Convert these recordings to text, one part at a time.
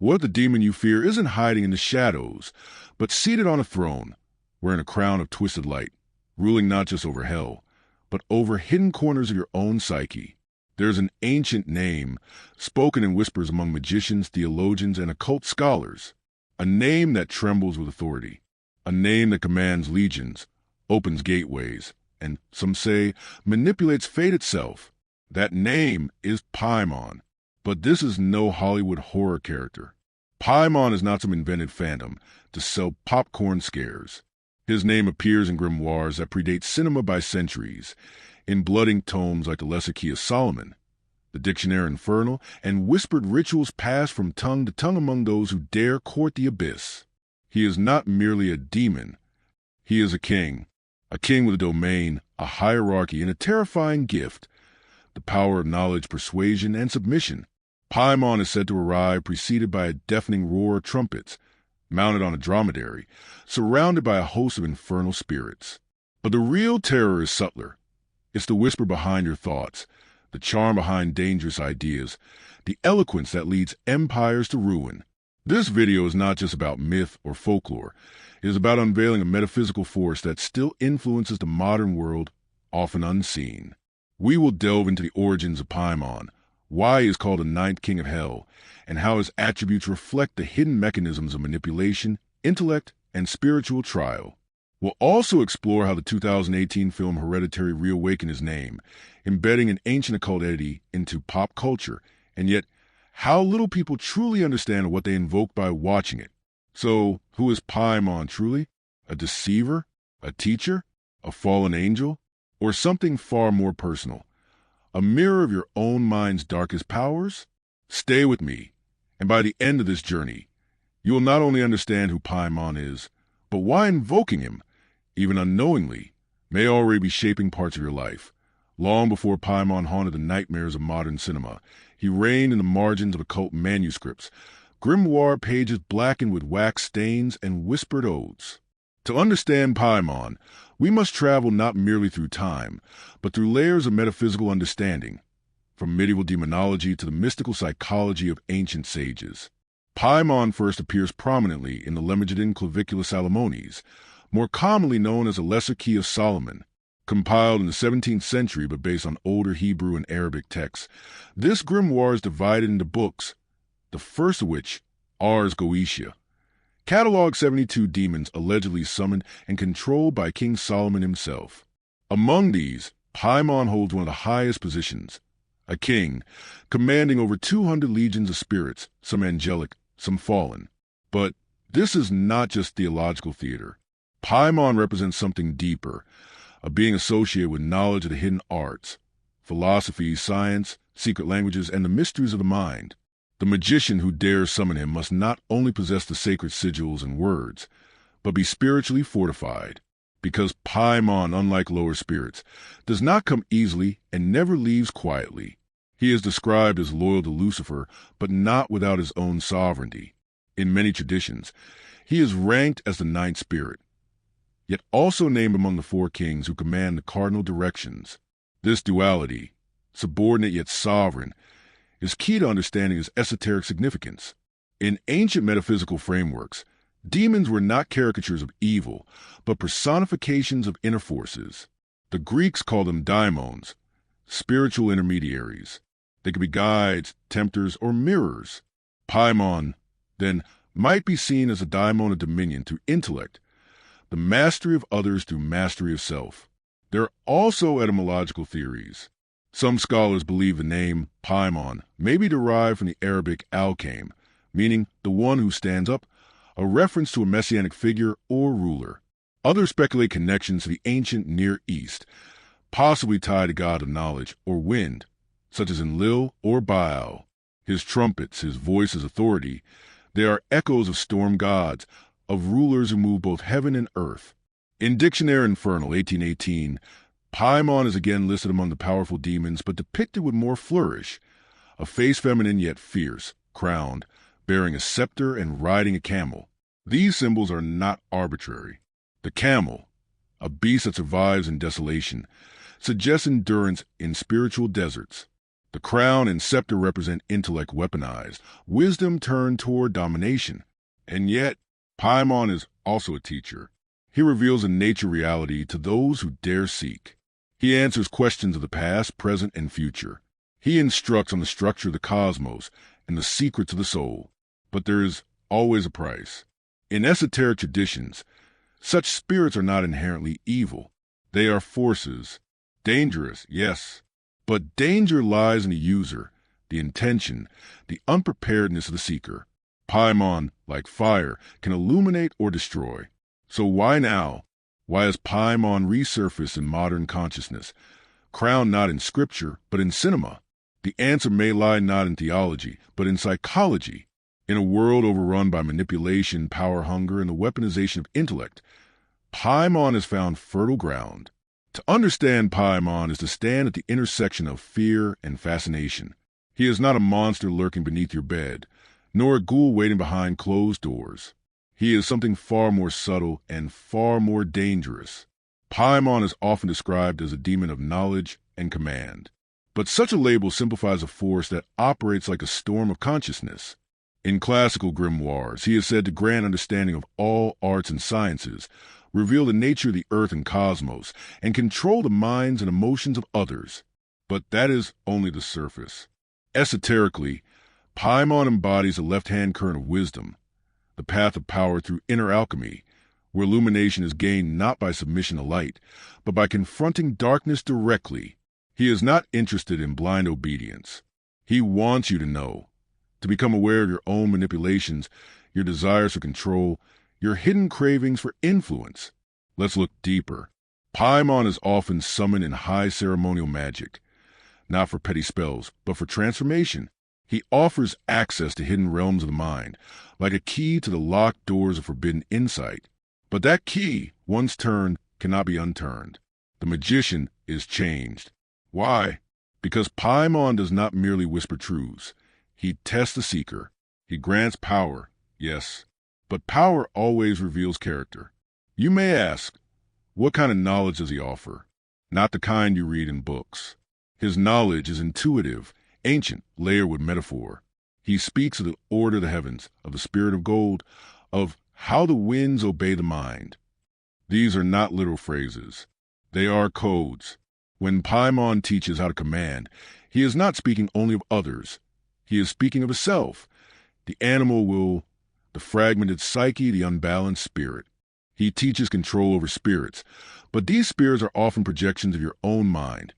What if the demon you fear isn't hiding in the shadows, but seated on a throne, wearing a crown of twisted light, ruling not just over hell, but over hidden corners of your own psyche? There's an ancient name, spoken in whispers among magicians, theologians, and occult scholars. A name that trembles with authority. A name that commands legions, opens gateways, and, some say, manipulates fate itself. That name is PAIMON. But this is no Hollywood horror character. PAIMON is not some invented phantom to sell popcorn scares. His name appears in grimoires that predate cinema by centuries, in blooding tomes like the Lesser Key of Solomon, the Dictionary Infernal, and whispered rituals passed from tongue to tongue among those who dare court the abyss. He is not merely a demon. He is a king with a domain, a hierarchy, and a terrifying gift, the power of knowledge, persuasion, and submission. PAIMON is said to arrive preceded by a deafening roar of trumpets, mounted on a dromedary, surrounded by a host of infernal spirits. But the real terror is subtler. It's the whisper behind your thoughts, the charm behind dangerous ideas, the eloquence that leads empires to ruin. This video is not just about myth or folklore. It is about unveiling a metaphysical force that still influences the modern world, often unseen. We will delve into the origins of PAIMON, why he is called the ninth king of hell, and how his attributes reflect the hidden mechanisms of manipulation, intellect, and spiritual trial. We'll also explore how the 2018 film Hereditary reawakened his name, embedding an ancient occult entity into pop culture, and yet how little people truly understand what they invoke by watching it. So, who is PAIMON truly? A deceiver? A teacher? A fallen angel? Or something far more personal? A mirror of your own mind's darkest powers? Stay with me, and by the end of this journey, you will not only understand who PAIMON is, but why invoking him, even unknowingly, may already be shaping parts of your life. Long before PAIMON haunted the nightmares of modern cinema, he reigned in the margins of occult manuscripts, grimoire pages blackened with wax stains and whispered odes. To understand PAIMON, we must travel not merely through time, but through layers of metaphysical understanding, from medieval demonology to the mystical psychology of ancient sages. PAIMON first appears prominently in the Lemegidon Clavicular Salomones, more commonly known as the Lesser Key of Solomon. Compiled in the 17th century but based on older Hebrew and Arabic texts, this grimoire is divided into books, the first of which, Ars Goetia, catalog 72 demons allegedly summoned and controlled by King Solomon himself. Among these, PAIMON holds one of the highest positions, a king, commanding over 200 legions of spirits, some angelic, some fallen. But this is not just theological theater. PAIMON represents something deeper, a being associated with knowledge of the hidden arts, philosophy, science, secret languages, and the mysteries of the mind. The magician who dares summon him must not only possess the sacred sigils and words, but be spiritually fortified, because PAIMON, unlike lower spirits, does not come easily and never leaves quietly. He is described as loyal to Lucifer, but not without his own sovereignty. In many traditions, he is ranked as the ninth spirit, yet also named among the four kings who command the cardinal directions. This duality, subordinate yet sovereign, is key to understanding his esoteric significance. In ancient metaphysical frameworks, demons were not caricatures of evil, but personifications of inner forces. The Greeks called them daimons, spiritual intermediaries. They could be guides, tempters, or mirrors. PAIMON, then, might be seen as a daimon of dominion through intellect, the mastery of others through mastery of self. There are also etymological theories. Some scholars believe the name PAIMON may be derived from the Arabic al-Qaim, meaning the one who stands up, a reference to a messianic figure or ruler. Others speculate connections to the ancient Near East, possibly tied to god of knowledge or wind, such as Enlil or Baal. His trumpets, his voice as authority, they are echoes of storm gods, of rulers who move both heaven and earth. In Dictionary Infernal, 1818, PAIMON is again listed among the powerful demons, but depicted with more flourish. A face feminine yet fierce, crowned, bearing a scepter and riding a camel. These symbols are not arbitrary. The camel, a beast that survives in desolation, suggests endurance in spiritual deserts. The crown and scepter represent intellect weaponized, wisdom turned toward domination. And yet, Paimon is also a teacher. He reveals a nature reality to those who dare seek. He answers questions of the past, present, and future. He instructs on the structure of the cosmos and the secrets of the soul. But there is always a price. In esoteric traditions, such spirits are not inherently evil. They are forces. Dangerous, yes. But danger lies in the user, the intention, the unpreparedness of the seeker. Paimon, like fire, can illuminate or destroy. So why now? Why has Paimon resurfaced in modern consciousness, crowned not in scripture, but in cinema? The answer may lie not in theology, but in psychology. In a world overrun by manipulation, power hunger, and the weaponization of intellect, Paimon has found fertile ground. To understand Paimon is to stand at the intersection of fear and fascination. He is not a monster lurking beneath your bed, nor a ghoul waiting behind closed doors. He is something far more subtle and far more dangerous. Paimon is often described as a demon of knowledge and command. But such a label simplifies a force that operates like a storm of consciousness. In classical grimoires, he is said to grant understanding of all arts and sciences, reveal the nature of the earth and cosmos, and control the minds and emotions of others. But that is only the surface. Esoterically, Paimon embodies a left-hand current of wisdom, the path of power through inner alchemy, where illumination is gained not by submission to light, but by confronting darkness directly. He is not interested in blind obedience. He wants you to know, to become aware of your own manipulations, your desires for control, your hidden cravings for influence. Let's look deeper. Paimon is often summoned in high ceremonial magic, not for petty spells, but for transformation. He offers access to hidden realms of the mind, like a key to the locked doors of forbidden insight. But that key, once turned, cannot be unturned. The magician is changed. Why? Because Paimon does not merely whisper truths. He tests the seeker. He grants power, yes. But power always reveals character. You may ask, what kind of knowledge does he offer? Not the kind you read in books. His knowledge is intuitive, ancient, layered with metaphor. He speaks of the order of the heavens, of the spirit of gold, of how the winds obey the mind. These are not literal phrases. They are codes. When Paimon teaches how to command, he is not speaking only of others. He is speaking of himself, the animal will, the fragmented psyche, the unbalanced spirit. He teaches control over spirits, but these spirits are often projections of your own mind,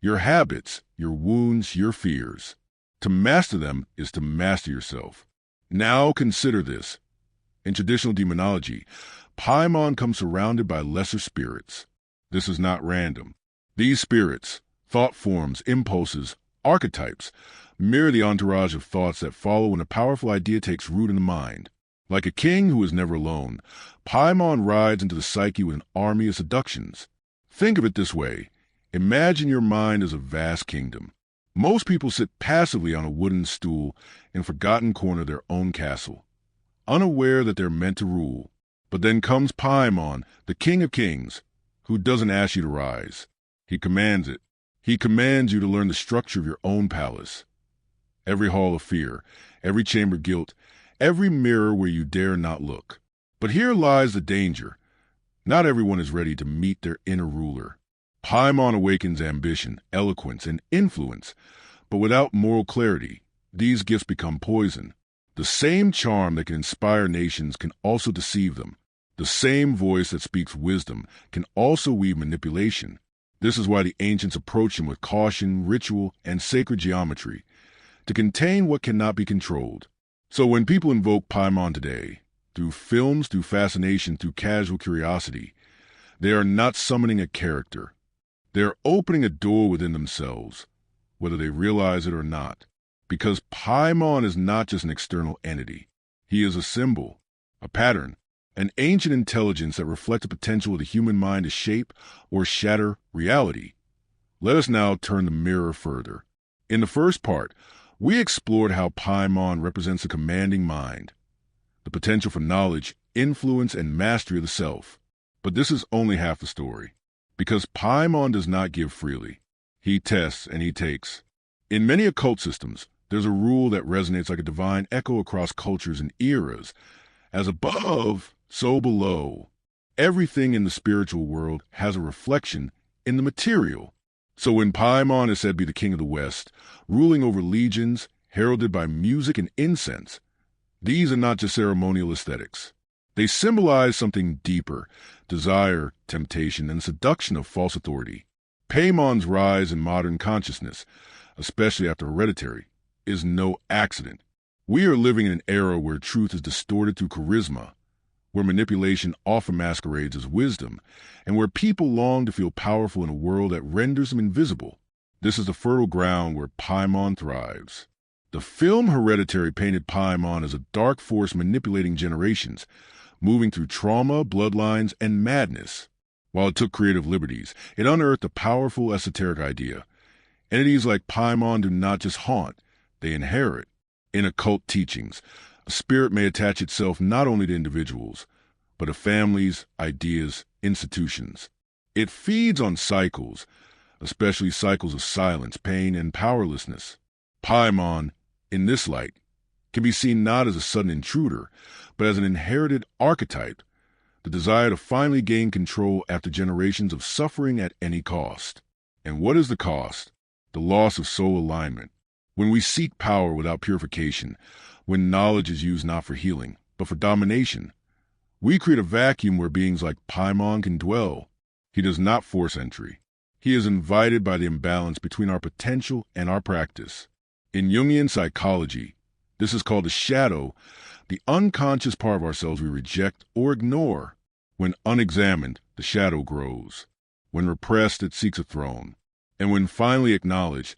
your habits, your wounds, your fears. To master them is to master yourself. Now consider this. In traditional demonology, Paimon comes surrounded by lesser spirits. This is not random. These spirits, thought forms, impulses, archetypes, mirror the entourage of thoughts that follow when a powerful idea takes root in the mind. Like a king who is never alone, Paimon rides into the psyche with an army of seductions. Think of it this way. Imagine your mind as a vast kingdom. Most people sit passively on a wooden stool in a forgotten corner of their own castle, unaware that they're meant to rule. But then comes Paimon, the king of kings, who doesn't ask you to rise. He commands it. He commands you to learn the structure of your own palace. Every hall of fear, every chamber of guilt, every mirror where you dare not look. But here lies the danger. Not everyone is ready to meet their inner ruler. Paimon awakens ambition, eloquence, and influence, but without moral clarity, these gifts become poison. The same charm that can inspire nations can also deceive them. The same voice that speaks wisdom can also weave manipulation. This is why the ancients approached him with caution, ritual, and sacred geometry, to contain what cannot be controlled. So when people invoke Paimon today, through films, through fascination, through casual curiosity, they are not summoning a character. They are opening a door within themselves, whether they realize it or not. Because Paimon is not just an external entity. He is a symbol, a pattern, an ancient intelligence that reflects the potential of the human mind to shape or shatter reality. Let us now turn the mirror further. In the first part, we explored how Paimon represents a commanding mind, the potential for knowledge, influence, and mastery of the self. But this is only half the story, because Paimon does not give freely. He tests and he takes. In many occult systems, there's a rule that resonates like a divine echo across cultures and eras. As above, so below. Everything in the spiritual world has a reflection in the material. So when Paimon is said to be the king of the West, ruling over legions, heralded by music and incense, these are not just ceremonial aesthetics. They symbolize something deeper: desire, temptation, and seduction of false authority. Paimon's rise in modern consciousness, especially after Hereditary, is no accident. We are living in an era where truth is distorted through charisma, where manipulation often masquerades as wisdom, and where people long to feel powerful in a world that renders them invisible. This is the fertile ground where Paimon thrives. The film Hereditary painted Paimon as a dark force manipulating generations, moving through trauma, bloodlines, and madness. While it took creative liberties, it unearthed a powerful esoteric idea. Entities like Paimon do not just haunt, they inherit. In occult teachings, a spirit may attach itself not only to individuals, but to families, ideas, institutions. It feeds on cycles, especially cycles of silence, pain, and powerlessness. Paimon, in this light, can be seen not as a sudden intruder, but as an inherited archetype, the desire to finally gain control after generations of suffering at any cost. And what is the cost? The loss of soul alignment. When we seek power without purification, when knowledge is used not for healing, but for domination, we create a vacuum where beings like Paimon can dwell. He does not force entry. He is invited by the imbalance between our potential and our practice. In Jungian psychology, this is called the shadow, the unconscious part of ourselves we reject or ignore. When unexamined, the shadow grows. When repressed, it seeks a throne. And when finally acknowledged,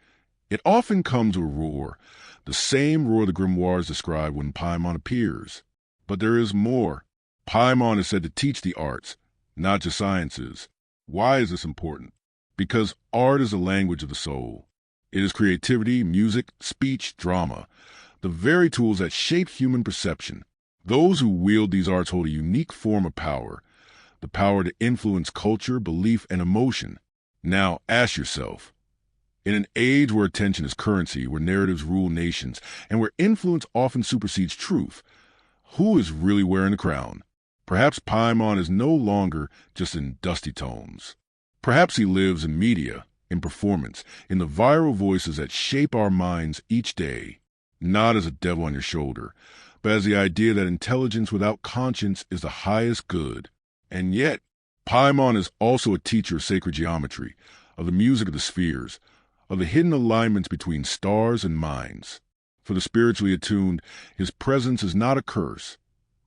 it often comes with a roar, the same roar the grimoires describe when Paimon appears. But there is more. Paimon is said to teach the arts, not just sciences. Why is this important? Because art is the language of the soul. It is creativity, music, speech, drama, the very tools that shape human perception. Those who wield these arts hold a unique form of power, the power to influence culture, belief, and emotion. Now ask yourself, in an age where attention is currency, where narratives rule nations, and where influence often supersedes truth, who is really wearing the crown? Perhaps Paimon is no longer just in dusty tomes. Perhaps he lives in media, in performance, in the viral voices that shape our minds each day, not as a devil on your shoulder, but as the idea that intelligence without conscience is the highest good. And yet, Paimon is also a teacher of sacred geometry, of the music of the spheres, of the hidden alignments between stars and minds. For the spiritually attuned, his presence is not a curse,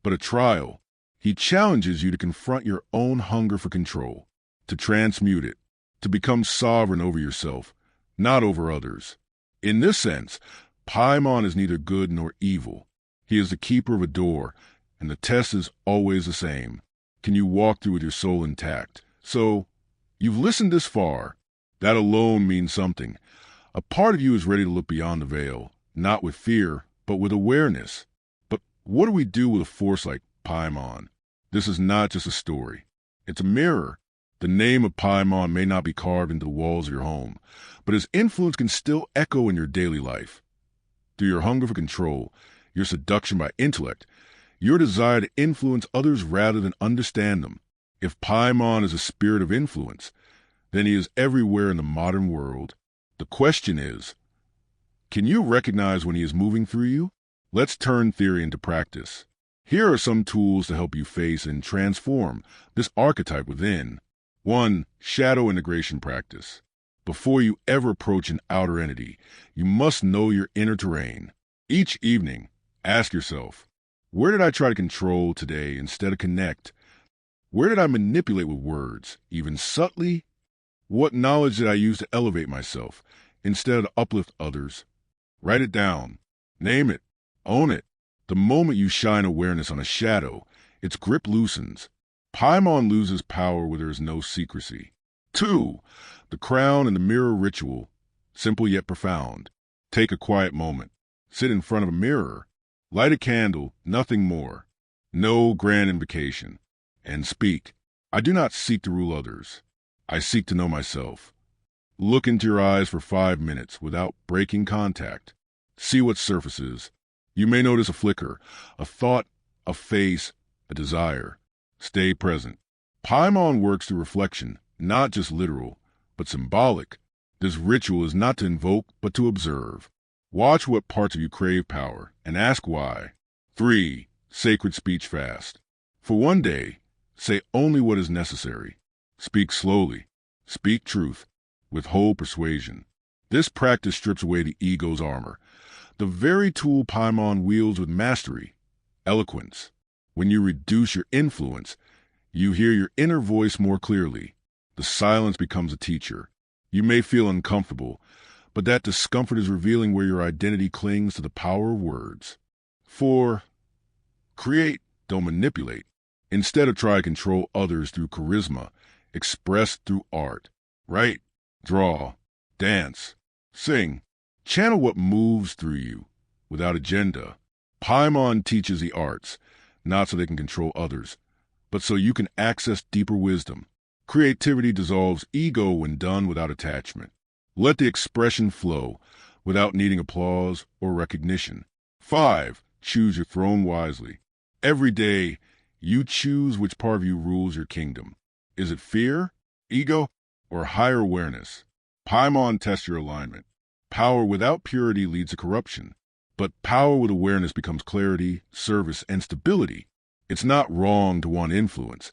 but a trial. He challenges you to confront your own hunger for control, to transmute it, to become sovereign over yourself, not over others. In this sense, Paimon is neither good nor evil. He is the keeper of a door, and the test is always the same. Can you walk through with your soul intact? So, you've listened this far. That alone means something. A part of you is ready to look beyond the veil, not with fear, but with awareness. But what do we do with a force like Paimon? This is not just a story. It's a mirror. The name of Paimon may not be carved into the walls of your home, but his influence can still echo in your daily life. Through your hunger for control, your seduction by intellect, your desire to influence others rather than understand them. If Paimon is a spirit of influence, then he is everywhere in the modern world. The question is, can you recognize when he is moving through you? Let's turn theory into practice. Here are some tools to help you face and transform this archetype within. 1. Shadow integration practice. Before you ever approach an outer entity, you must know your inner terrain. Each evening, ask yourself, where did I try to control today instead of connect? Where did I manipulate with words, even subtly? What knowledge did I use to elevate myself instead of to uplift others? Write it down. Name it. Own it. The moment you shine awareness on a shadow, its grip loosens. Paimon loses power where there is no secrecy. 2. The crown and the mirror ritual. Simple yet profound. Take a quiet moment. Sit in front of a mirror. Light a candle, nothing more. No grand invocation. And speak. I do not seek to rule others. I seek to know myself. Look into your eyes for 5 minutes without breaking contact. See what surfaces. You may notice a flicker, a thought, a face, a desire. Stay present. Paimon works through reflection, not just literal, but symbolic. This ritual is not to invoke, but to observe. Watch what parts of you crave power, and ask why. 3. Sacred speech fast. For 1 day, say only what is necessary. Speak slowly. Speak truth. Withhold persuasion. This practice strips away the ego's armor, the very tool Paimon wields with mastery, eloquence. When you reduce your influence, you hear your inner voice more clearly. The silence becomes a teacher. You may feel uncomfortable, but that discomfort is revealing where your identity clings to the power of words. 4. Create, don't manipulate. Instead of trying to control others through charisma, express through art. Write, draw, dance, sing. Channel what moves through you, without agenda. Paimon teaches the arts, not so they can control others, but so you can access deeper wisdom. Creativity dissolves ego when done without attachment. Let the expression flow, without needing applause or recognition. 5. Choose your throne wisely. Every day, you choose which part of you rules your kingdom. Is it fear, ego, or higher awareness? Paimon tests your alignment. Power without purity leads to corruption, but power with awareness becomes clarity, service, and stability. It's not wrong to want influence,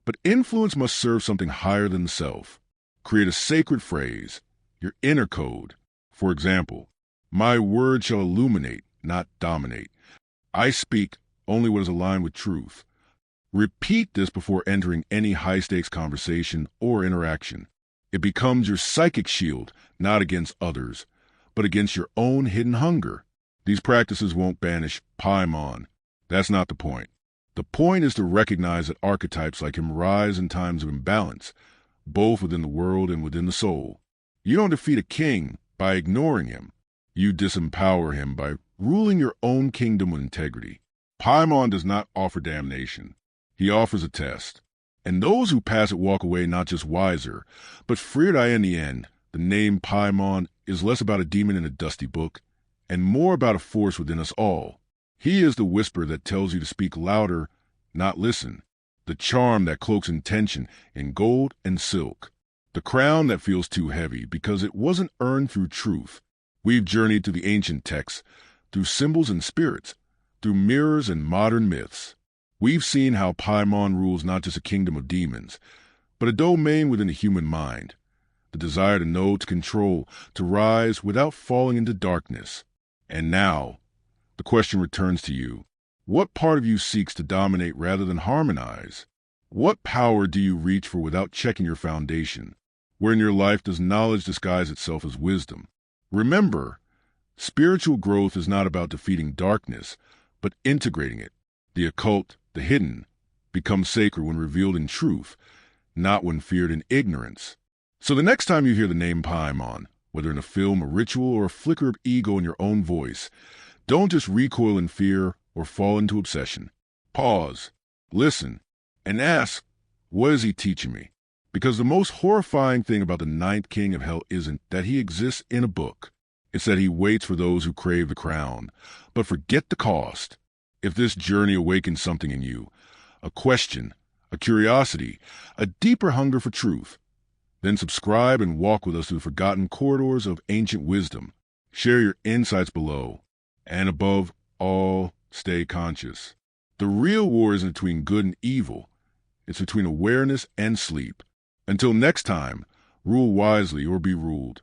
but influence must serve something higher than the self. Create a sacred phrase, your inner code. For example, my word shall illuminate, not dominate. I speak only what is aligned with truth. Repeat this before entering any high-stakes conversation or interaction. It becomes your psychic shield, not against others, but against your own hidden hunger. These practices won't banish Paimon. That's not the point. The point is to recognize that archetypes like him rise in times of imbalance, both within the world and within the soul. You don't defeat a king by ignoring him. You disempower him by ruling your own kingdom with integrity. Paimon does not offer damnation. He offers a test. And those who pass it walk away not just wiser, but freer in the end. The name Paimon is less about a demon in a dusty book and more about a force within us all. He is the whisper that tells you to speak louder, not listen. The charm that cloaks intention in gold and silk. The crown that feels too heavy because it wasn't earned through truth. We've journeyed through the ancient texts, through symbols and spirits, through mirrors and modern myths. We've seen how Paimon rules not just a kingdom of demons, but a domain within the human mind. The desire to know, to control, to rise without falling into darkness. And now, the question returns to you. What part of you seeks to dominate rather than harmonize? What power do you reach for without checking your foundation? Where in your life does knowledge disguise itself as wisdom? Remember, spiritual growth is not about defeating darkness, but integrating it. The occult, the hidden, becomes sacred when revealed in truth, not when feared in ignorance. So the next time you hear the name Paimon, whether in a film, a ritual, or a flicker of ego in your own voice, don't just recoil in fear or fall into obsession. Pause, listen, and ask, what is he teaching me? Because the most horrifying thing about the ninth king of hell isn't that he exists in a book. It's that he waits for those who crave the crown, but forget the cost. If this journey awakens something in you, a question, a curiosity, a deeper hunger for truth, then subscribe and walk with us through the forgotten corridors of ancient wisdom. Share your insights below. And above all, stay conscious. The real war isn't between good and evil. It's between awareness and sleep. Until next time, rule wisely or be ruled.